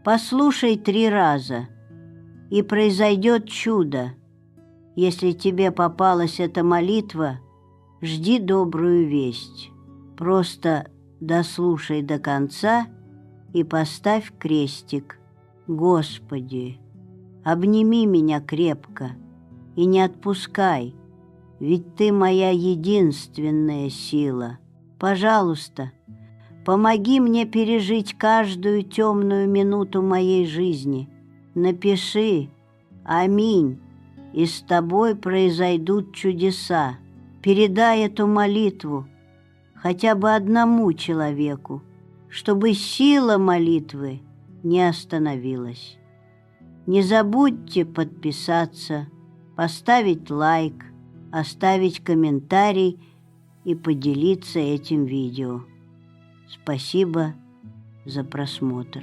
Послушай 3 раза, и произойдет чудо. Если тебе попалась эта молитва, жди добрую весть. Просто дослушай до конца и поставь крестик. Господи, обними меня крепко и не отпускай, ведь Ты моя единственная сила. Пожалуйста, помоги мне пережить каждую темную минуту моей жизни. Напиши «Аминь», и с тобой произойдут чудеса. Передай эту молитву хотя бы одному человеку, чтобы сила молитвы не остановилась. Не забудьте подписаться, поставить лайк, оставить комментарий и поделиться этим видео. Спасибо за просмотр.